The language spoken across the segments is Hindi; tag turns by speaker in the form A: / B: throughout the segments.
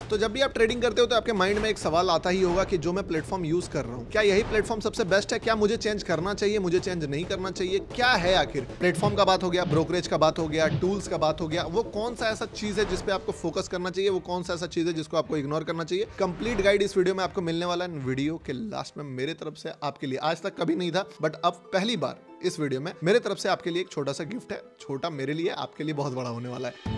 A: तो जब भी आप ट्रेडिंग करते हो तो आपके माइंड में एक सवाल आता ही होगा कि जो मैं प्लेटफॉर्म यूज कर रहा हूँ, क्या यही प्लेटफॉर्म सबसे बेस्ट है? क्या मुझे चेंज करना चाहिए, मुझे चेंज नहीं करना चाहिए? क्या है आखिर? प्लेटफॉर्म का बात हो गया, ब्रोकरेज का बात हो गया, टूल्स का बात हो गया, वो कौन सा ऐसा चीज है जिसपे आपको फोकस करना चाहिए, वो कौन सा ऐसा चीज है जिसको आपको इग्नोर करना चाहिए? कंप्लीट गाइड इस वीडियो में आपको मिलने वाला है। वीडियो के लास्ट में मेरे तरफ से आपके लिए, आज तक कभी नहीं था बट अब पहली बार इस वीडियो में मेरे तरफ से आपके लिए एक छोटा सा गिफ्ट है। छोटा मेरे लिए, आपके लिए बहुत बड़ा होने वाला है।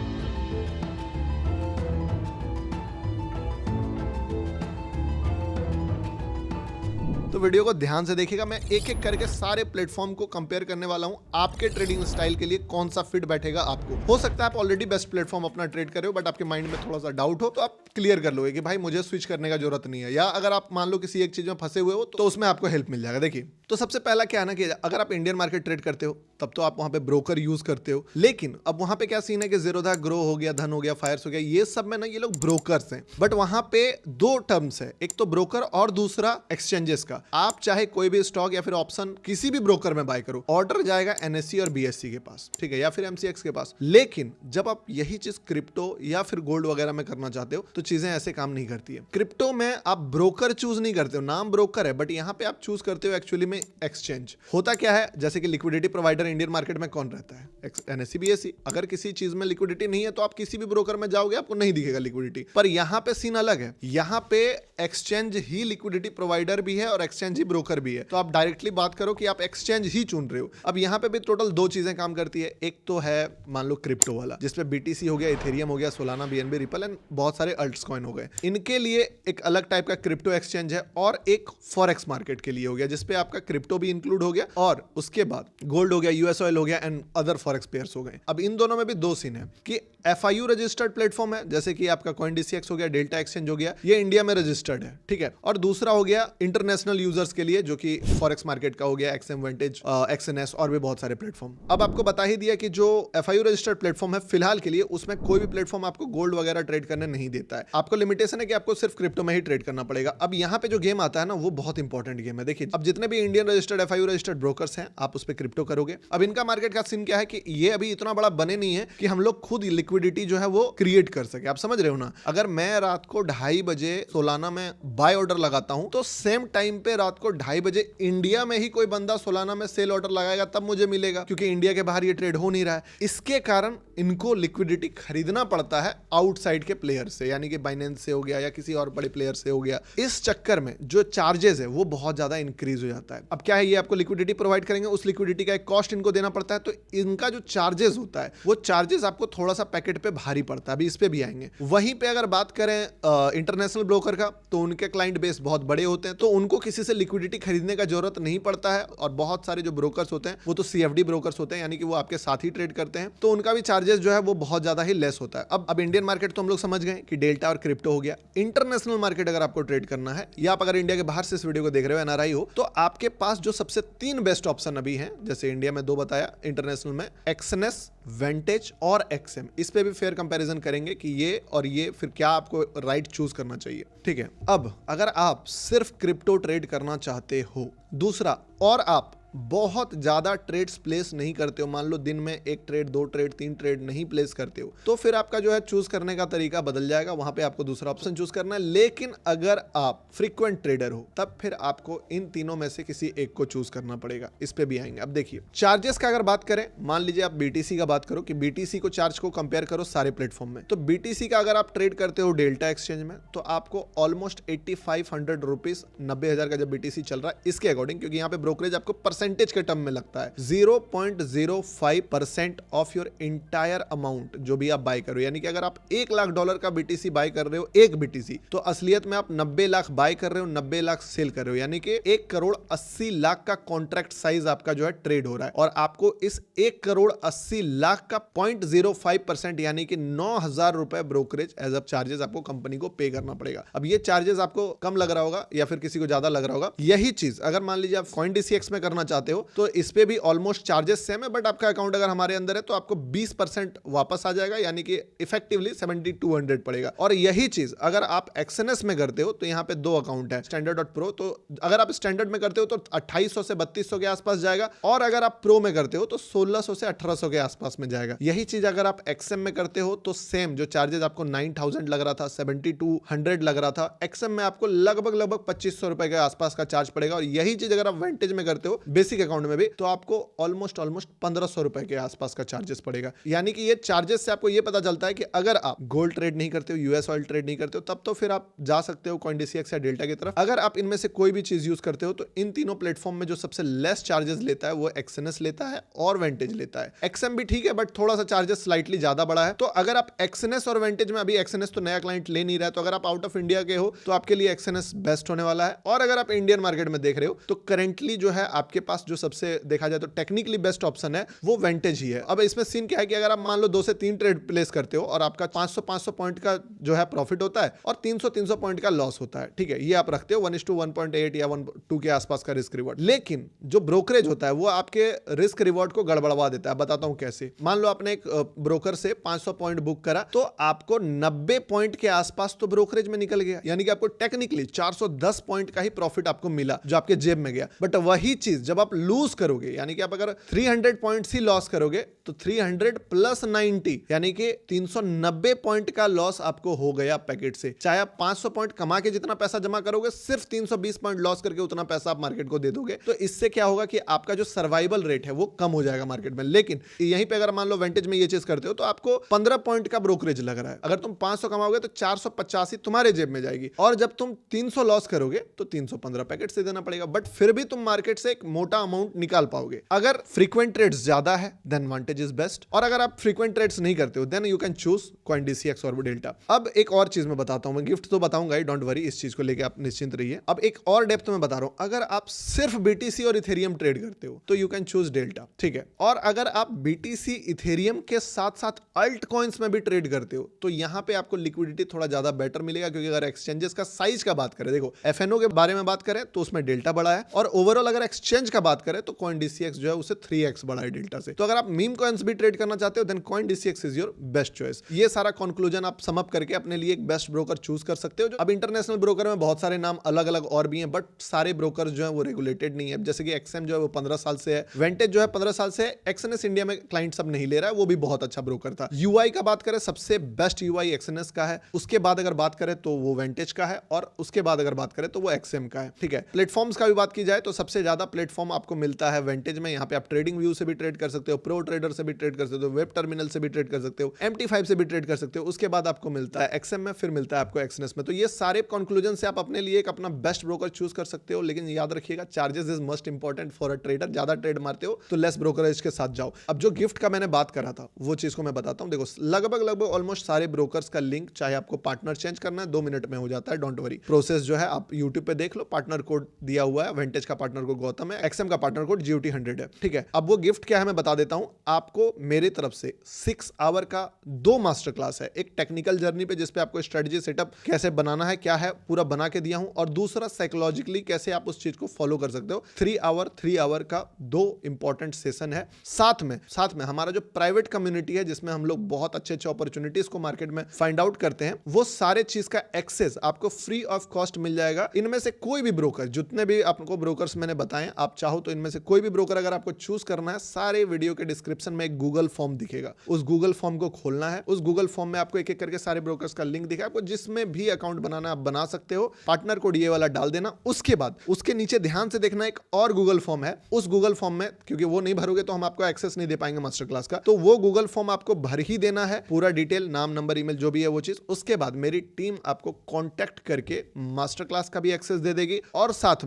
A: तो वीडियो को ध्यान से देखिएगा, मैं एक एक करके सारे प्लेटफॉर्म को कंपेयर करने वाला हूं। आपके ट्रेडिंग स्टाइल के लिए कौन सा फिट बैठेगा आपको। हो सकता है आप ऑलरेडी बेस्ट प्लेटफॉर्म अपना ट्रेड कर रहे हो बट आपके माइंड में थोड़ा सा डाउट हो, तो आप क्लियर कर लोगे कि भाई मुझे स्विच करने का जरूरत नहीं है, या अगर आप मान लो किसी एक चीज में फंसे हुए हो तो उसमें आपको हेल्प मिल जाएगा। देखिए, तो सबसे पहला क्या है ना कि अगर आप इंडियन मार्केट ट्रेड करते हो तब तो आप वहां पे ब्रोकर यूज करते हो, लेकिन अब वहां पे क्या सीन है कि जीरोधा, ग्रो हो गया, धन हो गया, फायर्स हो गया, ये सब में ना ये लोग ब्रोकर्स हैं। बट वहां पे दो टर्म्स है, एक तो ब्रोकर और दूसरा एक्सचेंजेस का। आप चाहे कोई भी स्टॉक या फिर ऑप्शन किसी भी ब्रोकर में बाय करो, ऑर्डर जाएगा एनएससी और बीएससी के पास, ठीक है, या फिर एमसीएक्स के पास। लेकिन जब आप यही चीज क्रिप्टो या फिर गोल्ड वगैरह में करना चाहते हो तो चीजें ऐसे काम नहीं करती है। क्रिप्टो में आप ब्रोकर चूज नहीं करते हो, नाम ब्रोकर है बट यहां पे आप चूज करते हो एक्चुअली में एक्सचेंज। होता क्या है, जैसे कि लिक्विडिटी प्रोवाइडर इंडियन मार्केट में कौन रहता है? NSC BSc. अगर किसी चीज में लिक्विडिटी नहीं है तो आप किसी भी ब्रोकर में जाओगे आपको नहीं दिखेगा लिक्विडिटी। पर यहां पे सीन अलग है, यहां पे एक्सचेंज ही लिक्विडिटी प्रोवाइडर भी है और एक्सचेंज ही ब्रोकर भी है। तो आप डायरेक्टली बात करो कि आप एक्सचेंज ही चुन रहे हो। अब यहां पे भी टोटल दो चीजें काम करती है। एक तो है मान लो क्रिप्टो वाला, जिसपे बीटीसी हो गया, इथेरियम हो गया, सोलाना, बीएनबी, रिपल एंड बहुत सारे अल्ट्स कॉइन हो गए। इनके लिए एक अलग टाइप का क्रिप्टो एक्सचेंज है, और एक फॉरेक्स मार्केट के लिए हो गया जिसपे आपका क्रिप्टो भी इंक्लूड हो गया, और उसके बाद गोल्ड हो गया, यूएस ऑयल हो गया एंड अदर फॉरेक्स पेयर्स हो गए। अब इन दोनों में भी दो सीन है कि एफआईयू रजिस्टर्ड प्लेटफॉर्म है, जैसे कि आपका CoinDCX हो गया, डेल्टा एक्सचेंज हो गया, ये इंडिया में रजिस्टर्ड है, ठीक है। और दूसरा हो गया इंटरनेशनल यूजर्स के लिए, जो कि फॉरेक्स मार्केट का हो गया, एक्सएम वेंटेज, एक्सएनएस और भी बहुत सारे प्लेटफॉर्म। अब आपको बता ही दिया कि जो एफआईयू रजिस्टर्ड प्लेटफॉर्म है फिलहाल के लिए, उसमें कोई भी प्लेटफॉर्म आपको गोल्ड वगैरह ट्रेड करने नहीं देता है। आपको लिमिटेशन है कि आपको सिर्फ क्रिप्टो में ही ट्रेड करना पड़ेगा। अब यहाँ पे जो गेम आता है ना, वो बहुत इंपॉर्टेंट गेम है। देखिए, अब जितने भी Indian registered FIU registered brokers हैं, आप उस पर क्रिप्टो करोगे। अब इनका मार्केट का सीन क्या है कि ये अभी इतना बड़ा बने नहीं है कि हम लोग खुद लिक्विडिटी जो है वो क्रिएट कर सके। आप समझ रहे हो ना? अगर मैं रात को 2:30 बजे सोलाना में बाय ऑर्डर लगाता हूं तो सेम टाइम पे रात को 2:30 बजे इंडिया में ही कोई बंदा सोलाना में सेल ऑर्डर लगाएगा, तब मुझे मिलेगा, क्योंकि इंडिया के बाहर ये ट्रेड हो नहीं रहा है। इसके कारण इनको लिक्विडिटी खरीदना पड़ता है आउटसाइड के प्लेयर से, यानी कि बाइनेंस से हो गया या किसी और बड़े प्लेयर से हो गया। इस चक्कर में जो चार्जेस है वो बहुत ज्यादा इंक्रीज हो जाता है। अब क्या है, ये आपको लिक्विडिटी प्रोवाइड करेंगे, उस लिक्विडिटी का एक कॉस्ट इनको देना पड़ता है, तो इनका जो चार्जेस होता है वो चार्जेस आपको थोड़ा सा पैकेट पे भारी पड़ता है। अभी इस पे भी आएंगे। वहीं पे अगर बात करें इंटरनेशनल ब्रोकर का, तो उनके क्लाइंट बेस बहुत बड़े होते हैं, तो उनको किसी से लिक्विडिटी खरीदने का जरूरत नहीं पड़ता है। और बहुत सारे जो ब्रोकर्स होते हैं वो तो सीएफडी ब्रोकर्स होते हैं, यानी कि वो आपके साथ ही ट्रेड करते हैं, तो उनका भी चार्जेस जो है वो बहुत ज्यादा ही लेस होता है। अब इंडियन मार्केट तो हम लोग समझ गए कि डेल्टा और क्रिप्टो हो गया। इंटरनेशनल मार्केट अगर आपको ट्रेड करना है, या आप अगर इंडिया के बाहर से इस वीडियो को देख रहे हो, एनआरआई हो, तो आपके पास जो सबसे 3 बेस्ट ऑप्शन अभी हैं, जैसे इंडिया में 2 बताया, इंटरनेशनल में एक्सएनएस, वेंटेज और एक्सएम। इस पे भी फेयर कंपैरिजन करेंगे कि ये और ये फिर क्या आपको राइट चूज करना चाहिए, ठीक है। अब अगर आप सिर्फ क्रिप्टो ट्रेड करना चाहते हो, दूसरा, और आप बहुत ज्यादा ट्रेड्स प्लेस नहीं करते हो, मान लो दिन में 1 ट्रेड, 2 ट्रेड, 3 ट्रेड नहीं प्लेस करते हो, तो फिर आपका जो है चूज करने का तरीका बदल जाएगा। वहां पे आपको दूसरा ऑप्शन चूज करना है। लेकिन अगर आप फ्रीक्वेंट ट्रेडर हो, तब फिर आपको इन तीनों में से किसी एक को चूज करना पड़ेगा। इस पे भी आएंगे। अब देखिए, चार्जेस का अगर बात करें, मान लीजिए आप बीटीसी का बात करो कि बीटीसी को चार्ज को कंपेयर करो सारे प्लेटफॉर्म में, तो बीटीसी का अगर आप ट्रेड करते हो डेल्टा एक्सचेंज में, तो आपको ऑलमोस्ट 8500 रुपीज, 90,000 का जब बीटीसी चल रहा है इसके अकॉर्डिंग, क्योंकि यहाँ पे ब्रोकरेज आपको परसेंटेज के टर्म में लगता है, 0.05% ऑफ योर इंटायर अमाउंट जो भी आप बाय करो। यानी कि अगर आप $1 लाख का बीटीसी बाय कर रहे हो, एक बीटीसी, तो असलियत में आप 90 लाख बाय कर रहे हो, 90 लाख सेल कर रहे हो, यानी कि 1,80,00,000 का कॉन्ट्रैक्ट साइज आपका जो है ट्रेड हो रहा है। और आपको इस 1,80,00,000 का 0.05% यानी कि 9,000 रुपए ब्रोकरेज एज अ चार्जेस आपको कंपनी को पे करना पड़ेगा। अब ये चार्जेस आपको कम लग रहा होगा या फिर किसी को ज्यादा लग रहा होगा। यही चीज अगर मान लीजिए आप CoinDCX में करना चाहते हो तो इस पे भी ऑलमोस्ट चार्जेस सेम है, बट आपका अकाउंट अगर हमारे अंदर है तो आपको 20% वापस आ जाएगा, यानी कि इफेक्टिवली 7200 पड़ेगा। और यही चीज अगर आप एक्सएनएस में करते हो तो यहाँ पे दो अकाउंट है, स्टैंडर्ड और प्रो। तो अगर आप स्टैंडर्ड में करते हो तो 2800 से 3200 के आसपास जाएगा, और अगर आप प्रो में करते हो तो 1600 से 1800 के आसपास में जाएगा। यही चीज अगर आप एक्सएम में करते हो तो सेम जो चार्जेस आपको 9000 लग रहा था, 7200 लग रहा था, एक्सएम में आपको लगभग 2500 रुपए के आसपास का चार्ज पड़ेगा। और यही चीज अगर आप वेंटेज में करते हो बेसिक अकाउंट में भी तो आपको ऑलमोस्ट 1500 रुपए के आसपास का चार्जेस पड़ेगा। यानी कि ये चार्जेस से आपको ये पता चलता है कि अगर आप गोल्ड ट्रेड नहीं करते हो, यूएस ऑयल ट्रेड नहीं करते हो, तब तो फिर आप जा सकते हो CoinDCX या डेल्टा की तरफ। अगर आप इनमें से कोई भी चीज यूज करते हो तो इन तीनों प्लेटफॉर्म में जो सबसे लेस चार्जेस लेता है वो एक्सएनएस लेता है और वेंटेज लेता है। एक्सएम भी ठीक है बट थोड़ा सा चार्जेस स्लाइटली ज्यादा बड़ा है। तो अगर आप एक्सएनएस और वेंटेज में, अभी एक्सएनएस तो नया क्लाइंट ले नहीं रहा है, तो अगर आप आउट ऑफ इंडिया के हो तो आपके लिए एक्सएनएस बेस्ट होने वाला है। और अगर आप इंडियन मार्केट में देख रहे हो तो करेंटली जो है आपके पास जो सबसे देखा जाए तो टेक्निकली बेस्ट ऑप्शन है वो वेंटेज ही है। अब इसमें सीन क्या है कि अगर आप मान लो 2 से 3 ट्रेड प्लेस करते हो और आपका 500 पॉइंट का जो है प्रॉफिट होता है और 300 पॉइंट का लॉस होता है, ठीक है, ये आप रखते हो 1:1.8 या 1:2 के आसपास का रिस्क रिवॉर्ड। लेकिन जो ब्रोकरेज होता है वो आपके रिस्क रिवॉर्ड को गड़बड़वा देता है। बताता हूं कैसे। मान लो आपने एक ब्रोकर से 500 पॉइंट बुक करा तो आपको 90 पॉइंट के आसपास तो ब्रोकरेज में निकल गया, यानी कि आपको टेक्निकली 410 पॉइंट का ही प्रॉफिट आपको मिला जो आपके जेब में गया। बट वही चीज जब आप लूज करोगे, यानी कि आप अगर 300 पॉइंट्स ही लॉस करोगे तो 300 प्लस 90 यानी कि 390 पॉइंट का लॉस आपको हो गया पैकेट से। चाहे आप 500 पॉइंट कमा के जितना पैसा जमा करोगे, सिर्फ 320 पॉइंट लॉस करके उतना पैसा आप मार्केट को दे दोगे। तो इससे क्या होगा कि आपका जो सर्वाइवल रेट है वो कम हो जाएगा मार्केट में। लेकिन यहीं पे अगर मान लो वेंटेज में ये चीज करते हो तो आपको 15 पॉइंट का ब्रोकरेज लग रहा है। अगर तुम 500 कमाओगे तो 485 तुम्हारे जेब में जाएगी, और जब तुम 300 लॉस करोगे तो 315 पैकेट से देना पड़ेगा। बट फिर भी तुम मार्केट से एक मोटा अमाउंट निकाल पाओगे। अगर फ्रीक्वेंट ट्रेड्स ज्यादा है देन वेंटेज इज बेस्ट, और अगर आप फ्रीक्वेंट ट्रेड्स नहीं करते हो then you can choose CoinDCX और डेल्टा। अब एक और चीज मैं बताता हूं, मैं गिफ्ट तो बताऊंगा ही, डोंट वरी, इस चीज को लेके आप निश्चिंत रहिए। अब एक और डेप्थ में बता रहा हूं, अगर आप सिर्फ BTC और इथेरियम ट्रेड करते हो तो यू कैन चूज डेल्टा, ठीक है। और अगर आप BTC इथेरियम के साथ साथ अल्ट कॉइंस में भी ट्रेड करते हो तो यहां पे आपको लिक्विडिटी थोड़ा ज्यादा बेटर मिलेगा, क्योंकि अगर एक्सचेंजेस का साइज का बात करें, देखो FNO के बारे में बात करें तो उसमें डेल्टा बड़ा है, और ओवरऑल अगर एक्सचेंज का बात करें तो CoinDCX जो है उसे 3x बड़ा है डेल्टा से। तो अगर आप मीम कॉइंस भी ट्रेड करना चाहते हो then CoinDCX is your best choice. ये सारा कंक्लूजन आप सम अप करके अपने लिए एक बेस्ट ब्रोकर चूज कर सकते हो। अब इंटरनेशनल ब्रोकर में बहुत सारे नाम अलग अलग और भी हैं, बट सारे ब्रोकर जो है वो रेगुलेटेड नहीं है। जैसे कि एक्सएम जो है वो 15 साल से है, वेंटेज जो है 15 साल से है, एक्सएनएस इंडिया में क्लाइंट सब नहीं ले रहा है, वो भी बहुत अच्छा ब्रोकर था। यूआई का बात करें, सबसे बेस्ट यूआई एक्सएनएस का है, उसके बाद अगर बात करें तो वो वेंटेज का है, और उसके बाद अगर बात करें तो वो एक्सएम का है, ठीक है। प्लेटफॉर्म्स का भी बात की जाए तो सबसे ज्यादा प्लेटफॉर्म आपको मिलता है वेंटेज में। यहाँ पे आप ट्रेडिंग व्यू से भी ट्रेड कर सकते हो, प्रो ट्रेडर से भी ट्रेड कर सकते हो, वेब टर्मिनल से भी ट्रेड कर सकते हो, MT5 से भी ट्रेड कर सकते हो। उसके बाद आपको मिलता है एक्सएम में, फिर मिलता है आपको एक्सएनएस में। तो ये सारे कंक्लूजन से आप अपने लिए एक अपना बेस्ट ब्रोकर चूज कर सकते हो। लेकिन याद रखिएगा charges is most important for a trader. ज्यादा ट्रेड मारते हो तो लेस ब्रोकरेज के साथ जाओ। अब जो गिफ्ट का मैंने बात करा था वो चीज को मैं बताता हूं। देखो लगभग ऑलमोस्ट सारे ब्रोकर्स का लिंक, चाहे आपको पार्टनर चेंज करना है 2 मिनट में हो जाता है, डोंट वरी। प्रोसेस जो है आप यूट्यूब पे देख लो, पार्टनर कोड दिया हुआ है। वेंटेज का पार्टनर कोड गौतम है, एक्सएम का पार्टनर कोड GOT100 है, ठीक है। अब वो गिफ्ट क्या है मैं बता देता हूं आपको। मेरी तरफ से 6 आवर का 2 मास्टर क्लास है, एक टेक्निकल जर्नी पे जिसपे आपको स्ट्रेटजी सेटअप कैसे बनाना है, क्या है, पूरा बना के दिया हूं, और दूसरा साइकोलॉजिकली कैसे आप उस चीज को फॉलो कर सकते हो। 3 आवर का 2 इंपॉर्टेंट सेशन है। साथ में हमारा जो प्राइवेट कम्युनिटी है जिसमें हम लोग बहुत अच्छे अपॉर्चुनिटीज को मार्केट में फाइंड आउट करते हैं, वो सारे चीज का एक्सेस आपको फ्री ऑफ कॉस्ट मिल जाएगा। इनमें से कोई भी ब्रोकर, जितने भी आपको ब्रोकर्स मैंने बताए, आप चाहो तो इनमें से कोई भी ब्रोकर अगर आपको चूज करना है, सारे वीडियो के डिस्क्रिप्शन में एक गूगल फॉर्म दिखेगा, उस गूगल फॉर्म को खोलना है। उस गूगल फॉर्म में आपको एक एक करके सारे ब्रोकर्स का लिंक दिखा, आपको जिसमें भी अकाउंट बनाना आप बना सकते हो। पार्टनर कोड ये वाला डाल देना। उसके बाद उसके नीचे ध्यान से देखना, एक और गूगल फॉर्म है। उस गूगल फॉर्म में, क्योंकि वो नहीं भरोगे तो हम आपको एक्सेस नहीं दे पाएंगे मास्टर क्लास का, तो वो गूगल फॉर्म आपको भर ही देना है, पूरा डिटेल, नाम, नंबर, ईमेल, जो भी है वो चीज। उसके बाद मेरी टीम आपको कांटेक्ट करके मास्टर क्लास का भी एक्सेस दे देगी, और साथ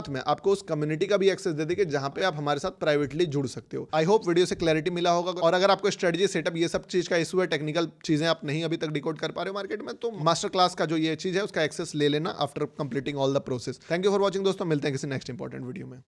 A: में आपको उस कम्युनिटी का भी एक्सेस दे देगी जहां पे आप हमारे साथ प्राइवेटली जुड़ सकते हो। आई होप वीडियो से क्लैरिटी मिला होगा। और अगर आपको स्ट्रेटजी सेटअप ये सब चीज का इशू है, टेक्निकल चीजें आप नहीं अभी तक डिकोड कर पा रहे हो मार्केट में, तो मास्टर क्लास का जो ये चीज है उसका एक्सेस ले लेना after completing all the process. Thank you for watching दोस्तों, मिलते हैं किसी नेक्स्ट इंपॉर्टेंट वीडियो में।